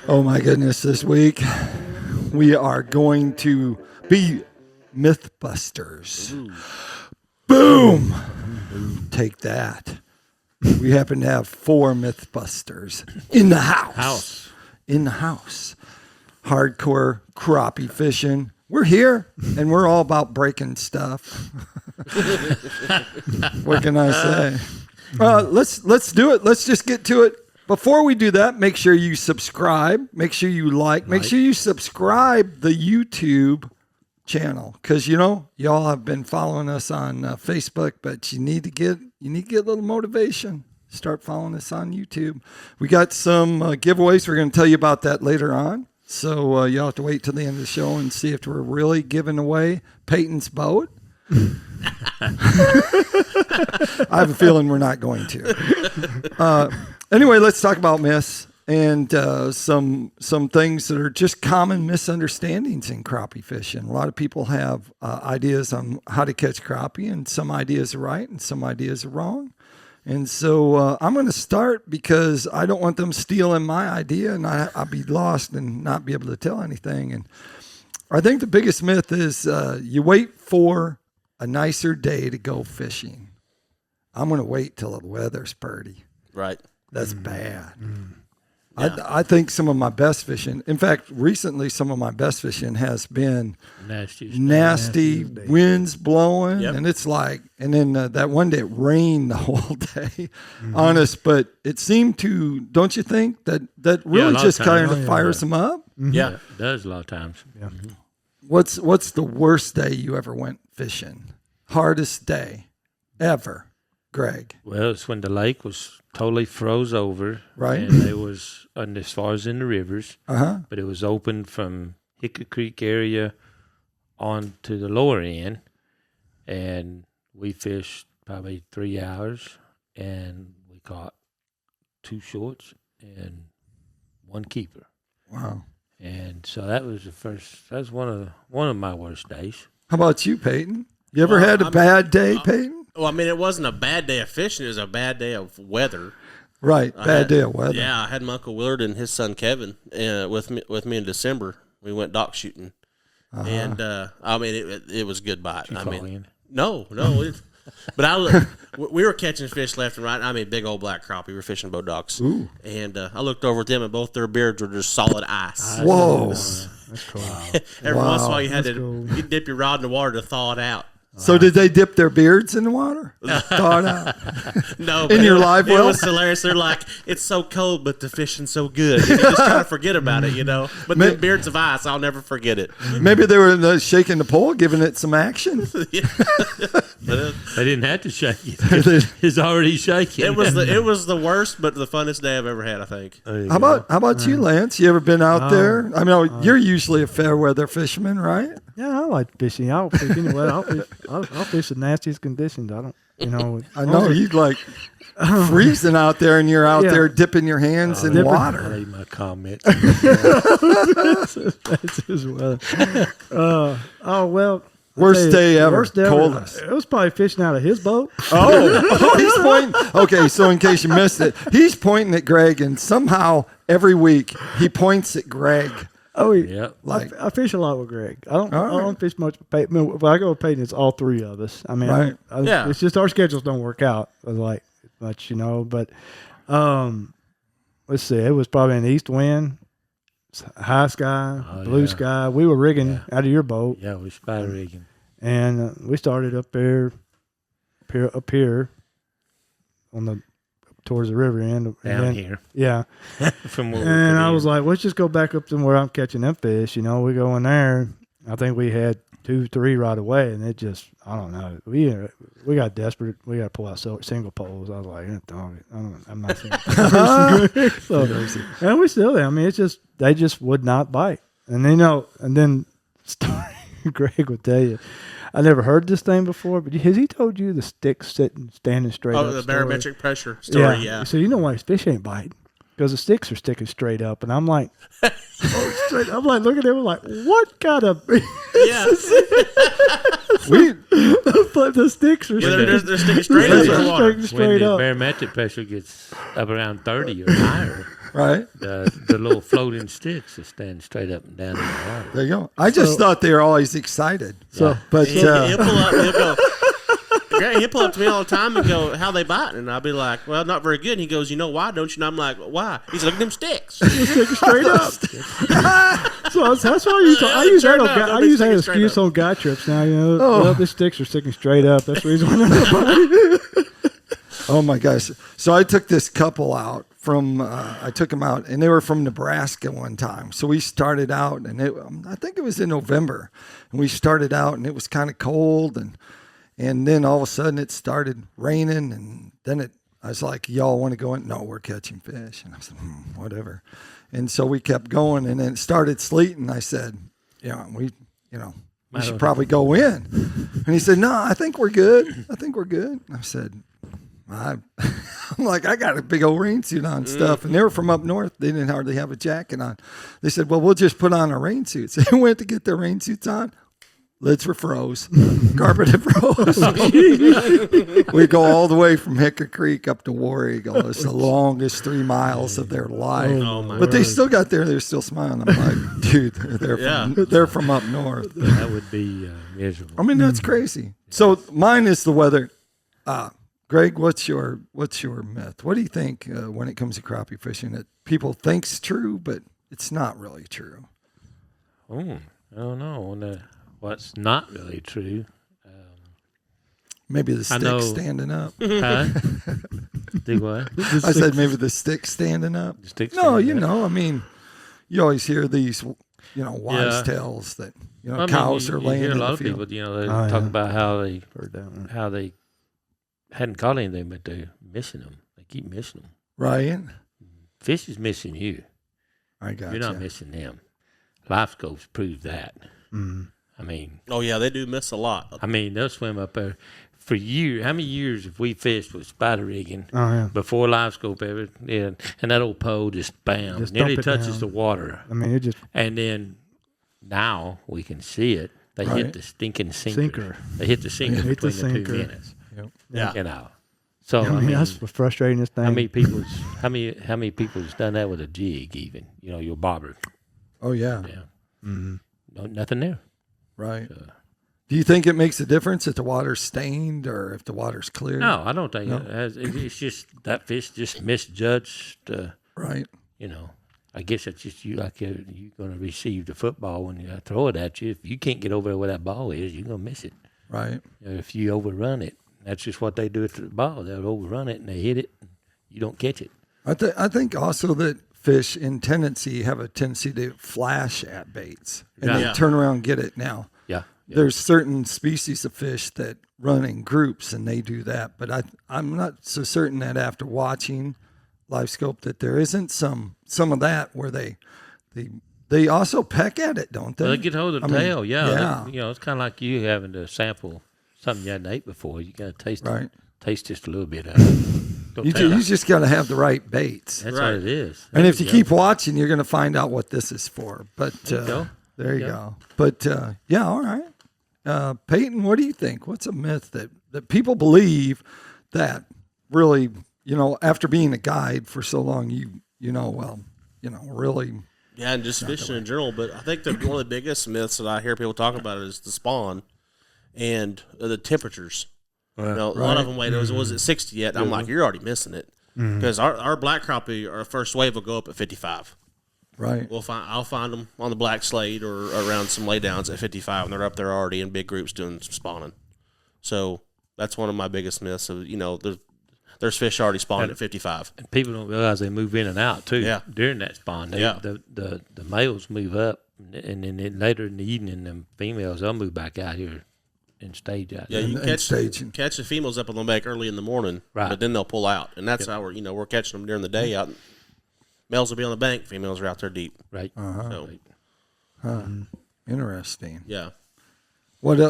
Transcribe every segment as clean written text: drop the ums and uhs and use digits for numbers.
Oh my goodness, this week we are going to be Mythbusters. Boom! Take that. We happen to have 4 Mythbusters in the house. In the house. Hardcore Crappie Fishing. We're here, and we're all about breaking stuff. What can I say? Let's do it. Let's just get to it. Before we do that, make sure you subscribe. Make sure you like. Make sure you subscribe the YouTube channel, because y'all have been following us on Facebook, but you need to get a little motivation. Start following us on YouTube. We got some giveaways. We're going to tell you about that later on. So you'll have to wait till the end of the show and see if we're really giving away Payton's boat. I have a feeling we're not going to. Anyway, let's talk about myths and some things that are just common misunderstandings in crappie fishing. A lot of people have ideas on how to catch crappie, and some ideas are right and some ideas are wrong. And so I'm going to start because I don't want them stealing my idea, and I'll be lost and not be able to tell anything. And I think the biggest myth is you wait for a nicer day to go fishing. I'm going to wait till the weather's pretty. Right. That's bad. Yeah. I think some of my best fishing, in fact, recently some of my best fishing has been nasty winds blowing. Yep. And it's like, and then that one day it rained the whole day on us, but it seemed to, don't you think, that really just kind of fires them up? Yeah, it does a lot of times. Yeah. What's the worst day you ever went fishing? Hardest day ever, Greg? Well, it's when the lake was totally froze over. Right. And it was, and as far as in the rivers, but it was open from Hickory Creek area on to the lower end. And we fished probably 3 hours, and we caught 2 shorts and 1 keeper. Wow. And so that was one of my worst days. How about you, Payton? You ever had a bad day, Payton? Well, I mean, it wasn't a bad day of fishing. It was a bad day of weather. Right, bad day of weather. Yeah, I had my Uncle Willard and his son Kevin with me in December. We went dock shooting, and I mean, it was good bite. I mean, no, but we were catching fish left and right. I mean, big old black crappie. We were fishing boat docks, and I looked over at them, and both their beards were just solid ice. Whoa, that's cool. Every once in a while, you had to dip your rod in the water to thaw it out. So did they dip their beards in the water? Thaw it out? No. In your live well? It was hilarious. They're like, it's so cold, but the fishing's so good. And you just kind of forget about it, But the beards of ice, I'll never forget it. Maybe they were shaking the pole, giving it some action. They didn't have to shake it. It's already shaking. It was the worst, but the funnest day I've ever had, I think. How about you, Lance? You ever been out there? I mean, you're usually a fair weather fisherman, right? Yeah, I like fishing. I'll fish anyway. I'll fish the nastiest conditions. I don't, I know you like freezing out there, and you're out there dipping your hands in water. I'll leave my comments. That's his weather. Worst day ever. Worst day coldest. It was probably fishing out of his boat. He's pointing. Okay, so in case you missed it, he's pointing at Greg, and somehow every week he points at Greg. Oh, yeah. I fish a lot with Greg. I don't fish much with Payton. When I go with Payton, it's all 3 of us. I mean, it's just our schedules don't work out like much, But let's see. It was probably an east wind, high sky, blue sky. We were rigging out of your boat. Yeah, we spider rigging. And we started up here on the towards the river end. Down here. Yeah. From where and I was like, let's just go back up to where I'm catching them fish. We go in there. I think we had 2, 3 right away, and it just, I don't know. We got desperate. We got to pull out single poles. I was like, I'm not saying. So, and we still there. I mean, they just would not bite. And then Greg would tell you, I never heard this thing standing before, but has he told you the stick standing straight up? Oh, the barometric pressure story, yeah. So you know why his fish ain't biting? Because the sticks are sticking straight up. And I'm like, straight. I'm like looking at him like, what kind of? Yeah. But the sticks are They're sticking straight up in the water. When straight the up. barometric pressure gets up around 30 or higher, Right. the little floating sticks are standing straight up and down in the water. There you go. I just thought they were always excited. So, But He'll pull up. He'll go. He'll pull up to me all the time and go, "How they biting?" And I'll be like, "Well, not very good." And he goes, "You know why, don't you?" And I'm like, "Why?" He's like, "Look at them sticks." sticking straight up. So that's why I use that. I use that excuse on guy trips now. You know, well, the sticks are sticking straight up. That's the reason why nobody. oh my gosh! So I took this couple out from. I took them out, and they were from Nebraska one time. So we started out, and I think it was in November, and we started out, and it was kind of cold, and then all of a sudden it started raining, and then I was like, "Y'all want to go in?" No, we're catching fish, and I said, "Whatever." And so we kept going, and then it started sleeting. I said, "Yeah, we should probably go in." And he said, "No, I think we're good. I think we're good." And I said, I'm like, I got a big old rain suit on and stuff. And they were from up north. They didn't hardly have a jacket on. They said, "Well, we'll just put on our rain suits." They went to get their rain suits on. Lids were froze. Carpet had froze. We go all the way from Hickory Creek up to War Eagle. It's the longest 3 miles of their life. But they still got there. They're still smiling. I'm like, dude, they're from up north. That would be miserable. I mean, that's crazy. So mine is the weather. Greg, what's your myth? What do you think when it comes to crappie fishing that people think's true, but it's not really true? I don't know. What's not really true? Maybe the stick standing up. Huh? Do what? I said maybe the stick standing up. No, I mean, you always hear these, wise tales that cows are laying you hear in a lot the of field. people. They talk about how they hadn't caught anything, but they're missing them. They keep missing them. Right. Fish is missing you. I got You're not missing them. Life scopes prove that. I mean, Oh yeah, they do miss a lot. I mean, they'll swim up there for years. How many years have we fished with spider rigging before live scope ever? Yeah, and that old pole just bam, Just nearly dump it touches down. the water. I mean, it just And then now we can see it. They hit the stinking sinker. They hit the sinker Hit the between the 2 sinker. minutes. Yeah. So I mean, that's the frustrating thing. how many people's done that with a jig? Even your bobber. Oh yeah. Yeah. No, nothing there. Right. Do you think it makes a difference if the water's stained or if the water's clear? No, I don't think it has. It's just that fish just misjudged. Right. I guess that's just you. Like you're going to receive the football when I throw it at you. If you can't get over there where that ball is, you're going to miss it. Right. If you overrun it, that's just what they do with the ball. They'll overrun it and they hit it. And you don't catch it. I think also that fish have a tendency to flash at baits and then turn around and get it. Now, there's certain species of fish that run in groups and they do that, but I'm not so certain that after watching live scope that there isn't some of that where they also peck at it, don't they? Well, they get hold of the tail. Yeah. It's kind of like you having to sample something you hadn't ate before. You got to taste it. Taste just a little bit of it. You just got to have the right baits. That's what it is. And if you keep watching, you're going to find out what this is for. But there you go. But all right. Payton, what do you think? What's a myth that people believe that really, after being a guide for so long, really. Yeah, and just fishing in general. But I think one of the biggest myths that I hear people talk about is the spawn and the temperatures. A lot of them was at 60 yet. I'm like, you're already missing it because our black crappie, our first wave will go up at 55. Right. I'll find them on the Black Slate or around some laydowns at 55, and they're up there already in big groups doing some spawning. So that's one of my biggest myths. Of there's fish already spawned at 55. And people don't realize they move in and out too. Yeah. During that spawn, the males move up, and then later in the evening, them females they'll move back out here and stage out. Yeah, you catch the females up on the bank early in the morning, right? But then they'll pull out, and that's how we're catching them during the day out. Males will be on the bank, females are out there deep. Right. Interesting. Yeah. What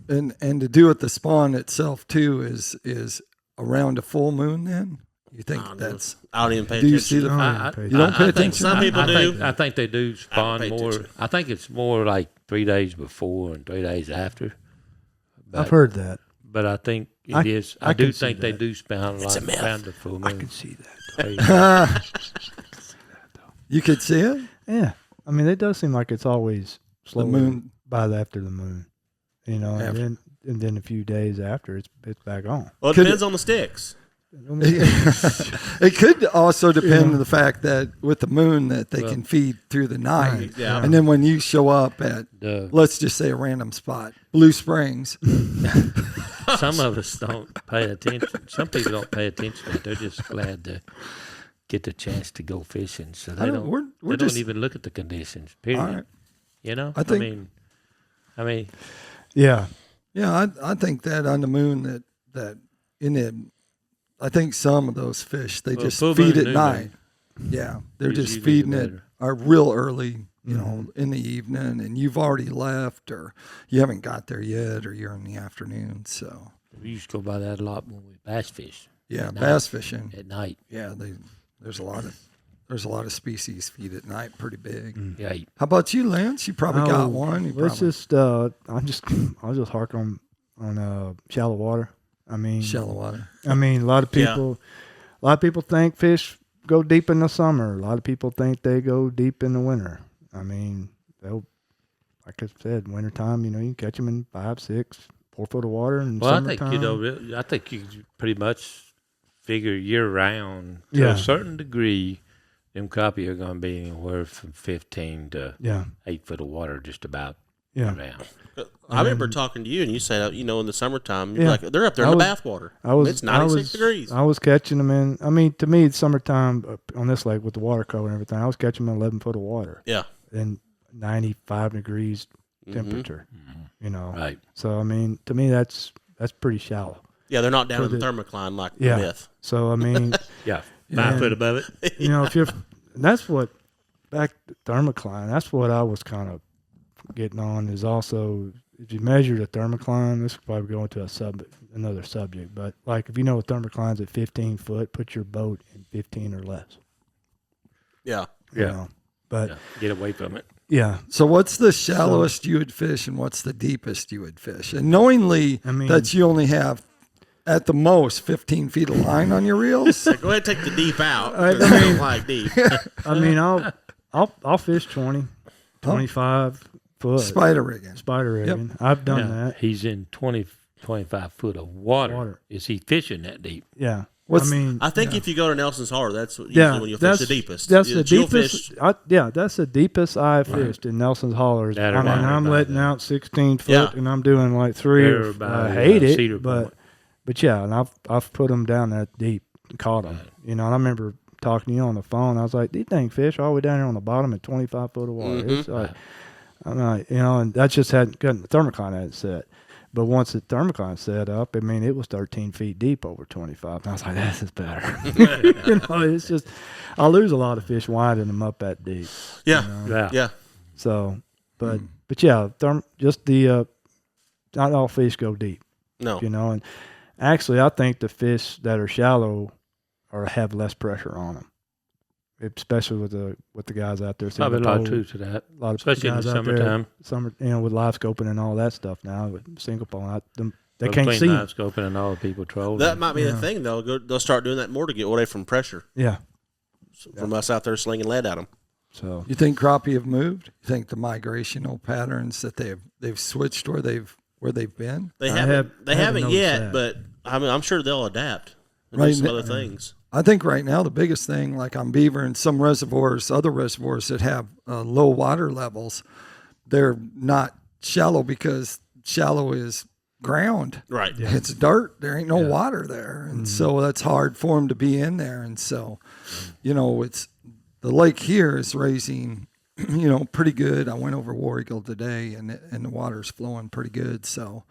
and to do with the spawn itself too is around a full moon then? You think that's? I don't even pay Do you attention. see the? I You don't pay I think attention. some people do. I think they do spawn pay more. attention. I think it's more like 3 days before and 3 days after. I've heard that. But I think it I is. can I do see think they that. do spawn It's a like myth. around the full moon. I can see that. You could see it. Yeah, I mean, it does seem like it's always slow moon. by after the moon, you know, After. and then a few days after it's back on. Well, it Could depends on the sticks. It could also depend on the fact that with the moon that they can feed through the night. Right. Yeah. And then when you show up at, Duh. let's just say a random spot, Blue Springs, Some of us don't pay attention. Some people don't pay attention. They're just glad to get the chance to go fishing. So they don't. we're They just, don't even look at the conditions. Period. all right. You know. I think- I mean. Yeah, Yeah, I think that on the moon that in it, I think some of those fish, they Well, just full feed moon, at new night. Yeah, they're Is just usually feeding it better. real early, you know, in the evening, and you've already left or you haven't got there yet or you're in the afternoon. So, We used to go by that a lot when we bass fish yeah, At bass fishing. at night. Yeah, there's a lot of species feed at night pretty big. Yeah, How about you, Lance? You probably got one. You Let's probably I'll just hark on shallow water. I mean, shallow water. I mean, a lot of people think fish go deep in the summer. A lot of people think they go deep in the winter. I mean, they'll, like I said, wintertime, you know, you can catch them in 5, 6, 4 foot of water. And well, I think I think you pretty much figure year round to Yeah. a certain degree. Them crappie are going to be anywhere from 15 to yeah, 8 foot of water, just about yeah. around. I remember talking to you, and you said, you know, in the summertime, you're Yeah. like, they're up there in the bathwater. It's 96 degrees. I was catching them in. I mean, to me, it's summertime on this lake with the water cover and everything. I was catching them in 11 foot of water Yeah. and 95 degrees temperature. You know, Right. so I mean, to me, that's pretty shallow. Yeah, they're not down For in the the- thermocline like Yeah. the myth. So I mean, Yeah, Yeah. 5 foot above it. you know, that's what back to thermocline. That's what I was kind of getting on. Is also if you measure the thermocline, this could probably go into another subject. But like if you know a thermocline's at 15 foot, put your boat in 15 or less. Yeah. You Yeah. know? But Yeah, get away from it. yeah, So what's the shallowest you would fish and what's the deepest you would fish? And knowingly I mean- that you only have at the most 15 feet of line on your reels. Go ahead and take the deep out. I 'cause I don't like deep. I mean, I'll fish 20, 25 foot Spider rigging. spider rigging. I've done Now, that. he's in 20, 25 foot of water. Is he fishing that deep? Yeah. What's- I mean, I think if you go to Nelson's Harbor, that's usually yeah, when you'll fish the deepest. That's the You'll deepest. fish- That's the deepest I've fished in Nelson's Hollers. That or I mean, down I'm by letting the- out 16 foot, Yeah. and I'm doing like 3. There Or, by, I hate it, Cedar but Point. yeah, and I've put them down that deep, and caught them. You know, and I remember talking to you on the phone. I was like, these dang fish all the way down here on the bottom at 25 foot of water. It's like, I'm like, you know, and that just hadn't gotten the thermocline hadn't set. But once the thermocline set up, I mean, it was 13 feet deep over 25. And I was like, this is better. You know, it's just, I lose a lot of fish winding them up that deep. Yeah. Yeah. Yeah. So, but yeah, just the, not all fish go deep, No. you know. And actually, I think the fish that are shallow have less pressure on them. Especially with the guys out there. Probably a lot of single truth to that. pole. A lot of Especially in guys the out there, summertime. you know, with live scoping and all that stuff now with single pole. They Well, can't between see 'em. live scoping and all the people trolling. That might be the Yeah. thing, though. They'll start doing that more to get away from pressure Yeah. from us out there slinging lead at them. So You think crappie have moved? You think the migrational patterns that they've switched where they've been? They I haven't haven't noticed yet, that. but I mean, I'm sure they'll adapt and Right do some n- other things. I think right now the biggest thing, like on Beaver and some reservoirs, other reservoirs that have low water levels, they're not shallow because shallow is ground. Right. It's dirt. There ain't no water there, and so that's hard for them to be in there. And so, you know, it's the lake here is raising, you know, pretty good. I went over War Eagle today, and the water's flowing pretty good. So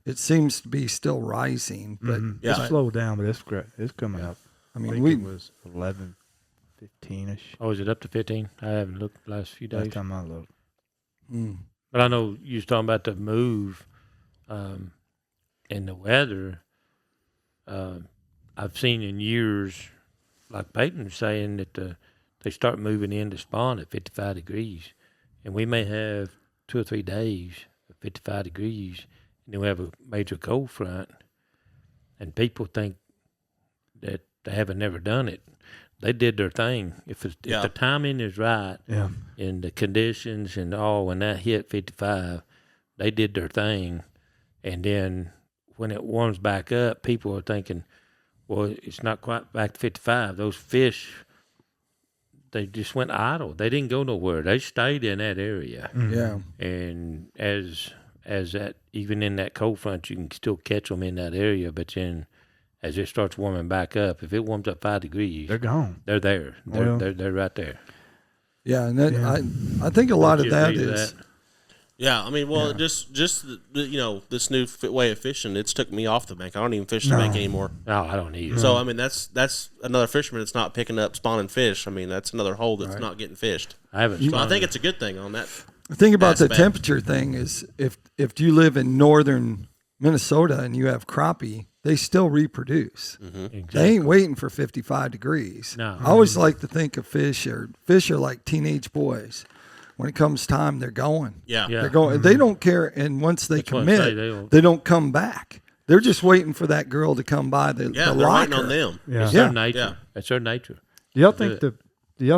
it seems to be still rising, but Yeah. it's slowed down, but it's great. It's coming up. I I mean, think we it was 11, 15-ish Oh, is it up to 15? I haven't looked the last few last days. time I looked. But I know you was talking about the move and the weather. I've seen in years like Payton was saying, that they start moving into spawn at 55 degrees. And we may have 2 or 3 days of 55 degrees, and then we have a major cold front. And people think that they haven't never done it. They did their thing. If the timing is right, and the conditions and all, when that hit 55, they did their thing. And then when it warms back up, people are thinking, well, it's not quite back to 55. Those fish, they just went idle. They didn't go nowhere. They stayed in that area. Yeah. And as that, even in that cold front, you can still catch them in that area. But then as it starts warming back up, if it warms up 5 degrees, They're gone. they're there. They're right there. Yeah, and then I think a lot of that is. Yeah, I mean, well, just this new way of fishing, it's took me off the bank. I don't even fish the bank anymore. No, I don't either. So, I mean, that's another fisherman that's not picking up spawning fish. I mean, that's another hole that's not getting fished. I haven't. So I think it's a good thing on that. The thing about aspect. the temperature thing is if you live in northern Minnesota and you have crappie, they still reproduce. Exactly. They ain't waiting for 55 degrees. No. I always like to think of fish are like teenage boys. When it comes time, they're going. Yeah. Yeah. They're going. They don't care. And once they That's what I say, commit, they don't come back. They're just waiting for that girl to come by the Yeah, the they're locker. waiting on them. Yeah. It's Yeah. their nature. Yeah. That's their nature. Do y'all Do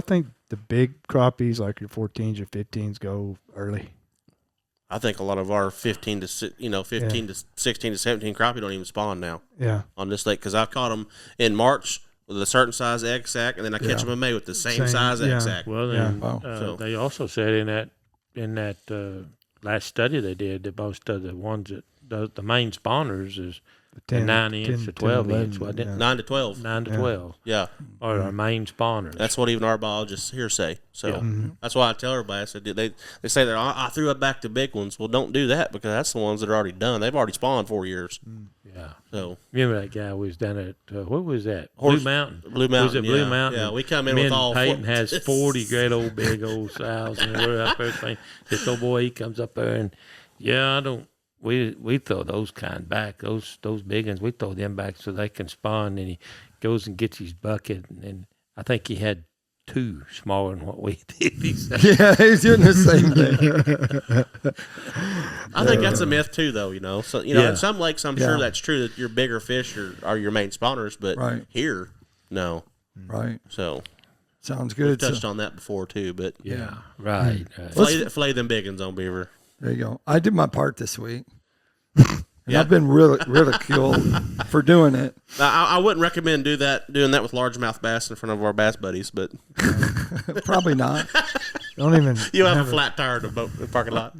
think the big crappies like your 14s or 15s go early? I think a lot of our 15 to 16 to 17 crappie don't even spawn now Yeah. on this lake because I caught them in March with a certain size egg sac, and then I catch them in May with the same size egg sac. Well, then, So- they also said in that last study they did that most of the ones that the main spawners is the 9-inch to 12-inch, wasn't it? 9 to 12. 9 to 12 Yeah. are our main spawners. That's what even our biologists here say. So Yeah. that's why I tell everybody. I said they say that I threw it back to big ones. Well, don't do that because that's the ones that are already done. They've already spawned 4 years. Yeah. So Remember that guy was down at what was that? Horse- Blue Mountain. Blue Mountain. Was it Blue yeah. Mountain? Yeah, we come in Me with and all Payton four- has 40 great old big old sows, and we're up there saying, this old boy, he comes up there and I don't. We throw those kind back, those big ones. We throw them back so they can spawn. And he goes and gets his bucket, and I think he had 2 smaller than what we did. He said. Yeah, he's doing the same thing. I think that's a myth too, though. So in some lakes, I'm sure that's true that your bigger fish are your main spawners, but here, no. Right. So Sounds we've good. touched on that before too, but Yeah, right. Flay them big ones on beaver. There you go. I did my part this week. And I've been ridiculed for doing it. I wouldn't recommend doing that with largemouth bass in front of our bass buddies, but Probably not. Don't even. you have a flat tire in the parking lot.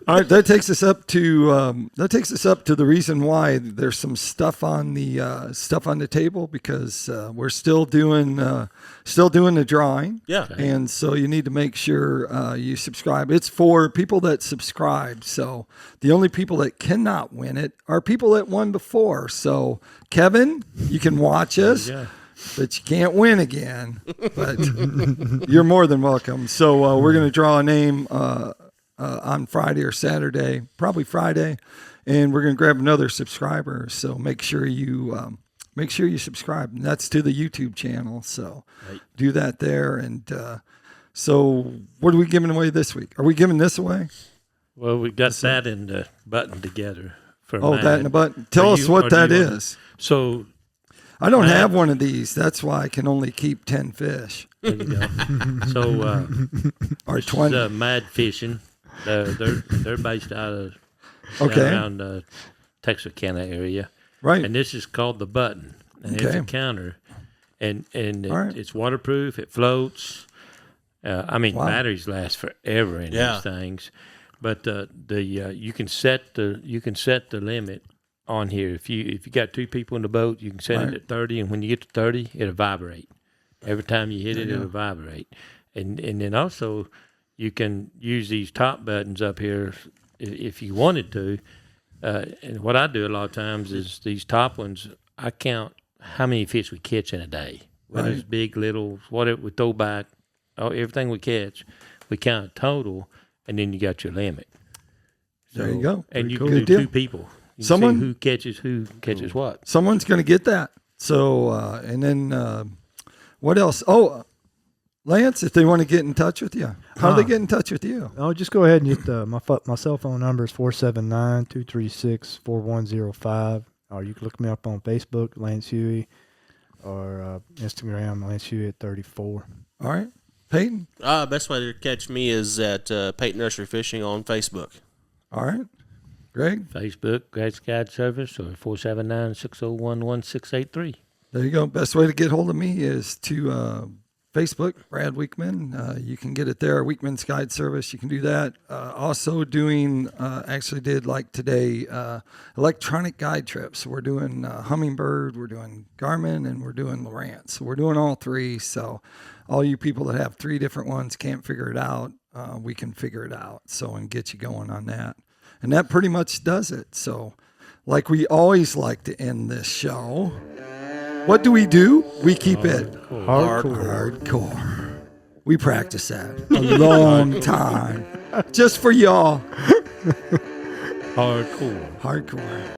All right, that takes us up to the reason why there's some stuff on the table because we're still doing the drawing. Yeah. And so you need to make sure you subscribe. It's for people that subscribe. So the only people that cannot win it are people that won before. So Kevin, you can watch us. Yeah. But you can't win again. But you're more than welcome. So we're going to draw a name on Friday or Saturday, probably Friday, and we're going to grab another subscriber. So make sure you subscribe. And that's to the YouTube channel. So do that there. And so what are we giving away this week? Are we giving this away? Well, we got that in the button together. For Oh, Matt. that in the button. Tell us what that is. So I don't have one of these. That's why I can only keep 10 fish. there you go. So Or this 20. is Mad Fishing. They're based out of Okay. around Texarkana area, Right. and this is called the Button, and it's Okay. a counter, and All right. it's waterproof. It floats. Wow. Batteries last forever in Yeah. these things, but you can set the limit on here. If you got 2 people in the boat, you can set Right. it at 30, and when you get to 30, it'll vibrate. Every time you hit it, it'll vibrate. And then also you can use these top buttons up here if you wanted to. And what I do a lot of times is these top ones, I count how many fish we catch in a day. Whether it's big, little, whatever we throw back, everything we catch, we count total, and then you got your limit. There you go. And you Good can do deal. 2 people. You can Someone- see who catches what. Someone's going to get that. So, and then What else? Oh, Lance, if they want to get in touch with you, how do they get in touch with you? Oh, just go ahead and get my cell phone number is 479-236-4105. Or you can look me up on Facebook, Lance Hughey, or Instagram, Lance Hughey at 34. All right. Payton? Best way to catch me is at Payton Usrey Fishing on Facebook. All right. Greg? Facebook, Greg's Guide Service, or 479-601-1683. There you go. Best way to get hold of me is to Facebook, Brad Wiegmann. You can get it there, Wiegmann's Guide Service. You can do that. Also doing, actually did like today, electronic guide trips. We're doing Humminbird, we're doing Garmin, and we're doing Lowrance. So we're doing all three. So all you people that have 3 different ones can't figure it out, we can figure it out. So and get you going on that. And that pretty much does it. So like we always like to end this show. What do? We keep it hardcore. We practice that a long time. Just for y'all. Hardcore. Hardcore.